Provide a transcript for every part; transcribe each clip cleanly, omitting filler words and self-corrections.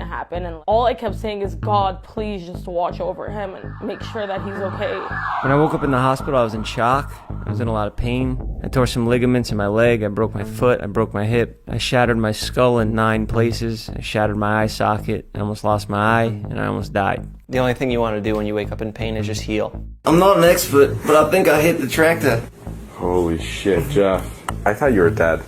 happen. And all I kept saying is, God, please just watch over him and make sure that he's okay. When I woke up in the hospital, I was in shock. I was in a lot of pain. I tore some ligaments in my leg. I broke my foot. I broke my hip. I shattered my skull in 9 places. I shattered my eye socket. I almost lost my eye, and I almost died. The only thing you want to do when you wake up in pain is just heal. I'm not an expert, but I think I hit the tractor. Holy shit, Jeff. I thought you were dead.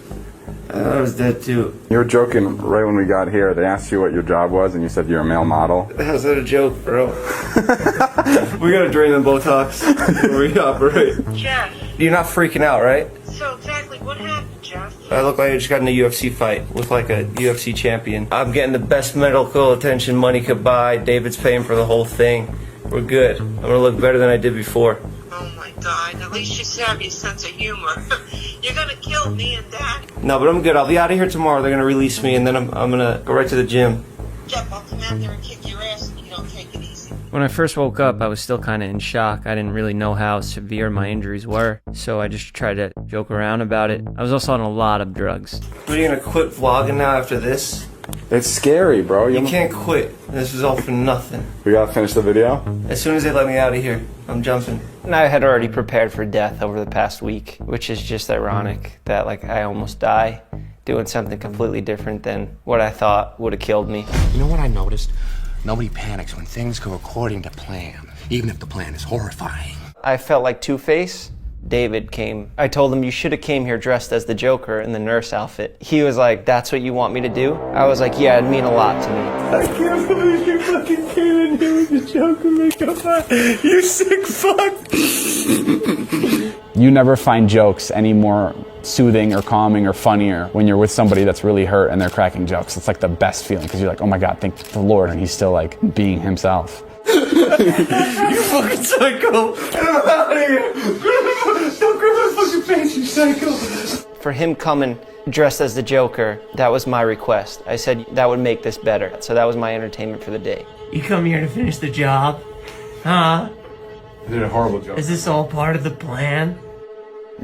I was dead too. You were joking right when we got here. They asked you what your job was, and you said you're a male model. How's that a joke, bro? We gotta drain the Botox before we operate. Jeff. You're not freaking out, right? So exactly what happened, Jeff? I look like I just got in a UFC fight with like a UFC champion. I'm getting the best medical attention money could buy. David's paying for the whole thing. We're good. I'm gonna look better than I did before. Oh my God, at least you have your sense of humor. You're gonna kill me and Dad. No, but I'm good. I'll be out of here tomorrow. They're gonna release me, and then I'm gonna go right to the gym. Jeff, I'll come out there and kick your ass if you don't take it easy. When I first woke up, I was still kind of in shock. I didn't really know how severe my injuries were, so I just tried to joke around about it. I was also on a lot of drugs. Are you gonna quit vlogging now after this? It's scary, bro. You can't quit. This is all for nothing. We gotta finish the video? As soon as they let me out of here, I'm jumping. And I had already prepared for death over the past week, which is just ironic that like I almost die doing something completely different than what I thought would have killed me. You know what I noticed? Nobody panics when things go according to plan, even if the plan is horrifying. I felt like Two-Face. David came. I told him, you should have came here dressed as the Joker in the nurse outfit. He was like, that's what you want me to do? I was like, yeah, it'd mean a lot to me. I can't believe you fucking came in here with the Joker makeup on. You sick fuck. You never find jokes any more soothing or calming or funnier when you're with somebody that's really hurt and they're cracking jokes. It's like the best feeling because you're like, oh my God, thank the Lord, and he's still like being himself. You fucking psycho. Get him out of here. Don't grab my fucking face, you psycho. For him coming dressed as the Joker, that was my request. I said that would make this better. So that was my entertainment for the day. You come here to finish the job? Huh? You did a horrible job. Is this all part of the plan?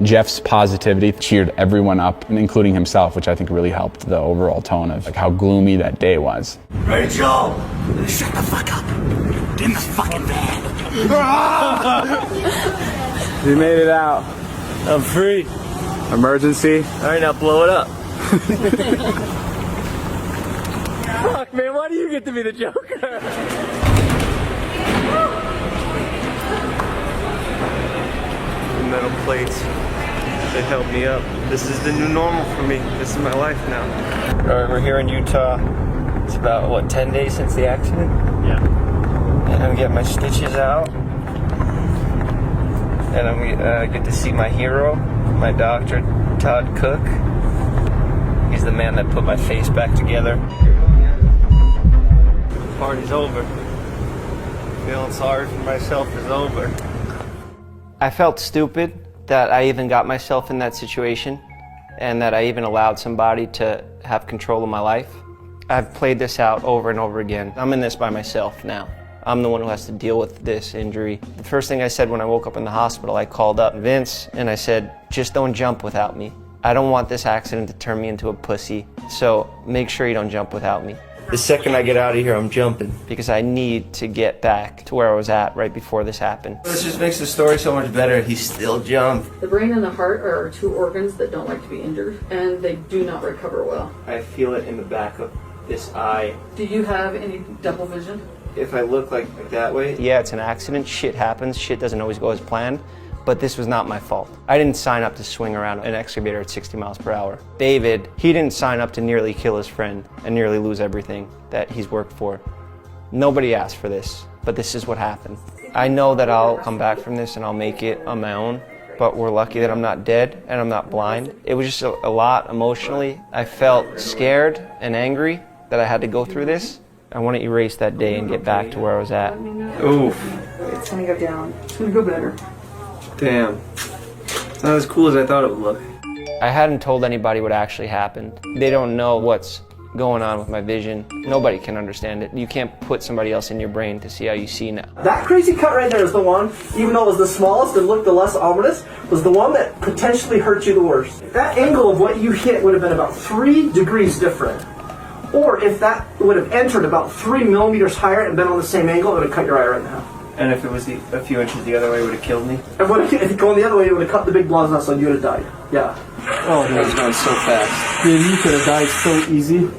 Jeff's positivity cheered everyone up, including himself, which I think really helped the overall tone of like how gloomy that day was. Rachel! Shut the fuck up. Get in the fucking van. You made it out. I'm free. Emergency. All right, now blow it up. Fuck, man, why do you get to be the Joker? Metal plates. They held me up. This is the new normal for me. This is my life now. Alright, we're here in Utah. It's about, what, 10 days since the accident? Yeah. And I'm getting my stitches out. And I'm get to see my hero, my doctor, Todd Cook. He's the man that put my face back together. Party's over. Feeling sorry for myself is over. I felt stupid that I even got myself in that situation and that I even allowed somebody to have control of my life. I've played this out over and over again. I'm in this by myself now. I'm the one who has to deal with this injury. The first thing I said when I woke up in the hospital, I called up Vince and I said, just don't jump without me. I don't want this accident to turn me into a pussy, so make sure you don't jump without me. The second I get out of here, I'm jumping because I need to get back to where I was at right before this happened. This just makes the story so much better. He still jumped. The brain and the heart are 2 organs that don't like to be injured, and they do not recover well. I feel it in the back of this eye. Do you have any double vision? If I look like that way, yeah, it's an accident. Shit happens. Shit doesn't always go as planned. But this was not my fault. I didn't sign up to swing around an excavator at 60 miles per hour. David, he didn't sign up to nearly kill his friend and nearly lose everything that he's worked for. Nobody asked for this, but this is what happened. I know that I'll come back from this and I'll make it on my own, but we're lucky that I'm not dead and I'm not blind. It was just a lot emotionally. I felt scared and angry that I had to go through this. I want to erase that day and get back to where I was at. Oof. It's gonna go down. It's gonna go better. Damn. It's not as cool as I thought it would look. I hadn't told anybody what actually happened. They don't know what's going on with my vision. Nobody can understand it. You can't put somebody else in your brain to see how you see now. That crazy cut right there is the one, even though it was the smallest and looked the less ominous, was the one that potentially hurt you the worst. That angle of what you hit would have been about 3 degrees different. Or if that would have entered about 3 millimeters higher and been on the same angle, it would have cut your eye right in half. And if it was a few inches the other way, it would have killed me? And if it going the other way, it would have cut the big blood vessel and you would have died. Yeah. Oh, he was going so fast. Dude, you could have died so easy.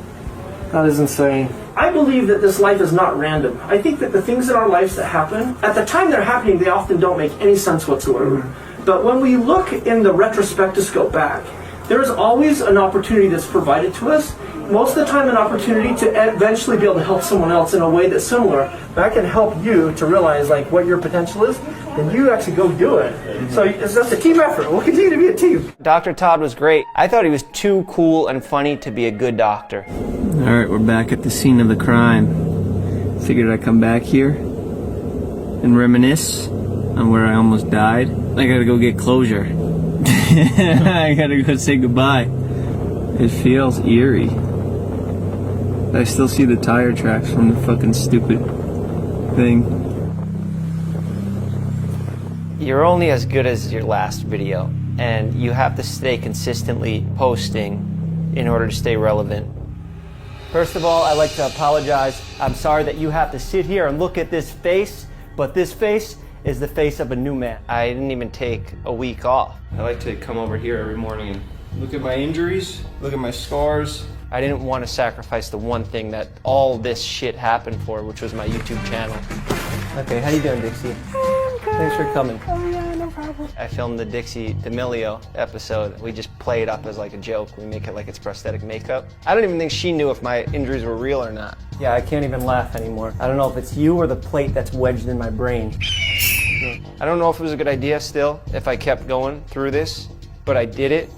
That is insane. I believe that this life is not random. I think that the things in our lives that happen, at the time they're happening, they often don't make any sense whatsoever. But when we look in the retrospectoscope back, there is always an opportunity that's provided to us. Most of the time an opportunity to eventually be able to help someone else in a way that's similar. That can help you to realize like what your potential is, and you actually go do it. So that's a team effort. We'll continue to be a team. Dr. Todd was great. I thought he was too cool and funny to be a good doctor. Alright, we're back at the scene of the crime. Figured I'd come back here and reminisce on where I almost died. I gotta go get closure. I gotta go say goodbye. It feels eerie. I still see the tire tracks from the fucking stupid thing. You're only as good as your last video, and you have to stay consistently posting in order to stay relevant. First of all, I'd like to apologize. I'm sorry that you have to sit here and look at this face, but this face is the face of a new man. I didn't even take a week off. I like to come over here every morning and look at my injuries, look at my scars. I didn't want to sacrifice the one thing that all this shit happened for, which was my YouTube channel. Okay, how you doing, Dixie? Thanks for coming. Oh yeah, no problem. I filmed the Dixie D'Amelio episode. We just play it up as like a joke. We make it like it's prosthetic makeup. I don't even think she knew if my injuries were real or not. Yeah, I can't even laugh anymore. I don't know if it's you or the plate that's wedged in my brain. I don't know if it was a good idea still, if I kept going through this, but I did it.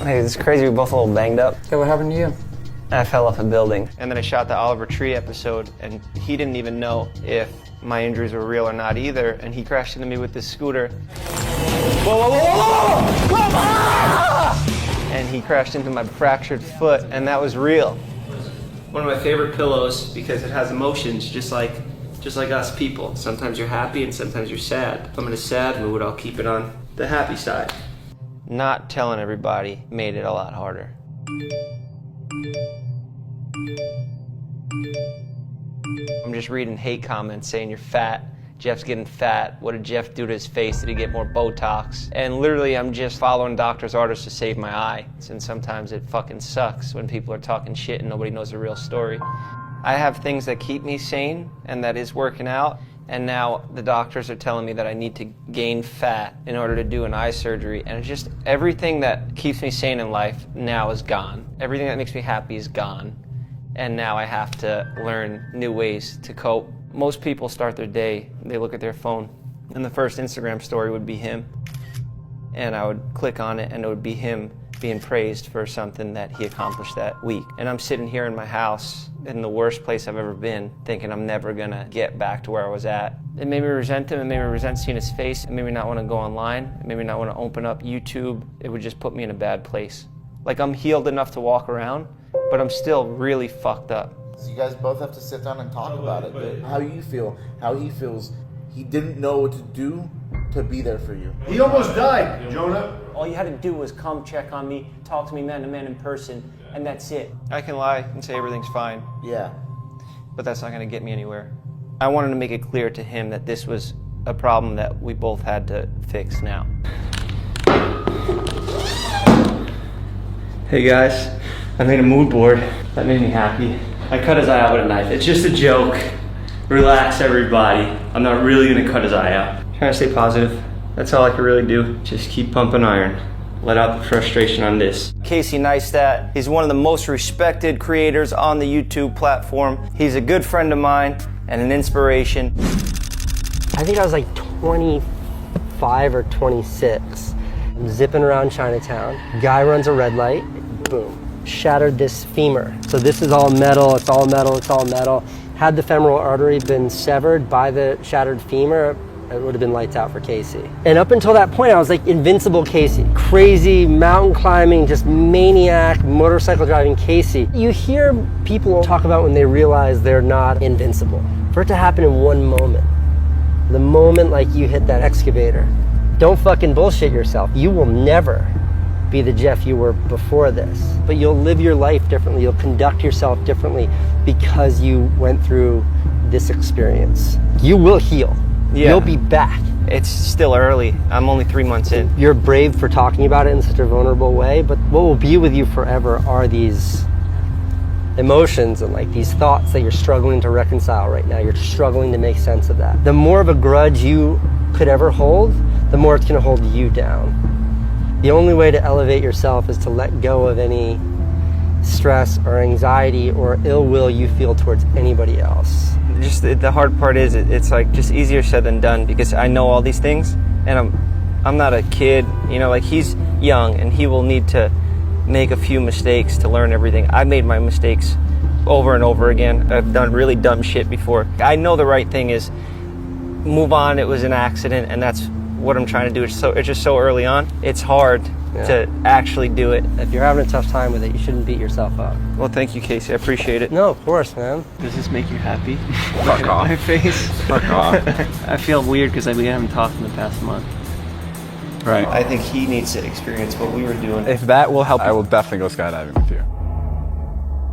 Hey, it's crazy, we're both a little banged up. Okay, what happened to you? I fell off a building. And then I shot the Oliver Tree episode, and he didn't even know if my injuries were real or not either, and he crashed into me with this scooter. Whoa, whoa, whoa, whoa, whoa, whoa! And he crashed into my fractured foot, and that was real. One of my favorite pillows because it has emotions, just like us people. Sometimes you're happy and sometimes you're sad. If I'm in a sad mood, I'll keep it on the happy side. Not telling everybody made it a lot harder. I'm just reading hate comments saying you're fat. Jeff's getting fat. What did Jeff do to his face? Did he get more Botox? And literally I'm just following doctor's orders to save my eye. And sometimes it fucking sucks when people are talking shit and nobody knows the real story. I have things that keep me sane and that is working out. And now the doctors are telling me that I need to gain fat in order to do an eye surgery. And it's just everything that keeps me sane in life now is gone. Everything that makes me happy is gone. And now I have to learn new ways to cope. Most people start their day, they look at their phone, and the first Instagram story would be him. And I would click on it and it would be him being praised for something that he accomplished that week. And I'm sitting here in my house in the worst place I've ever been, thinking I'm never gonna get back to where I was at. It made me resent him, it made me resent seeing his face, it made me not wanna go online, it made me not wanna open up YouTube. It would just put me in a bad place. Like I'm healed enough to walk around, but I'm still really fucked up. So you guys both have to sit down and talk about it. But how you feel, how he feels. He didn't know what to do to be there for you. He almost died, Jonah. All you had to do was come check on me, talk to me man to man in person, and that's it. I can lie and say everything's fine. Yeah. But that's not gonna get me anywhere. I wanted to make it clear to him that this was a problem that we both had to fix now. Hey guys, I made a mood board. That made me happy. I cut his eye out with a knife. It's just a joke. Relax, everybody. I'm not really gonna cut his eye out. I'm trying to stay positive. That's all I can really do. Just keep pumping iron. Let out the frustration on this. Casey Neistat, he's one of the most respected creators on the YouTube platform. He's a good friend of mine and an inspiration. I think I was like 25 or 26. I'm zipping around Chinatown. Guy runs a red light, boom. Shattered this femur. So this is all metal, it's all metal, it's all metal. Had the femoral artery been severed by the shattered femur, it would have been lights out for Casey. And up until that point, I was like invincible Casey. Crazy, mountain climbing, just maniac, motorcycle driving Casey. You hear people talk about when they realize they're not invincible. For it to happen in one moment, the moment like you hit that excavator, don't fucking bullshit yourself. You will never be the Jeff you were before this. But you'll live your life differently. You'll conduct yourself differently because you went through this experience. You will heal. Yeah. You'll be back. It's still early. I'm only 3 months in. You're brave for talking about it in such a vulnerable way, but what will be with you forever are these emotions and like these thoughts that you're struggling to reconcile right now. You're struggling to make sense of that. The more of a grudge you could ever hold, the more it's going to hold you down. The only way to elevate yourself is to let go of any stress or anxiety or ill will you feel towards anybody else. Just the hard part is it's like just easier said than done because I know all these things and I'm not a kid, you know, like he's young and he will need to make a few mistakes to learn everything. I made my mistakes over and over again. I've done really dumb shit before. I know the right thing is move on. It was an accident and that's what I'm trying to do. It's just so early on. It's hard to actually do it. If you're having a tough time with it, you shouldn't beat yourself up. Well, thank you, Casey. I appreciate it. No, of course, man. Does this make you happy? Fuck off. My face. Fuck off. I feel weird because we haven't talked in the past month. Right. I think he needs to experience what we were doing. If that will help, I will definitely go skydiving with you.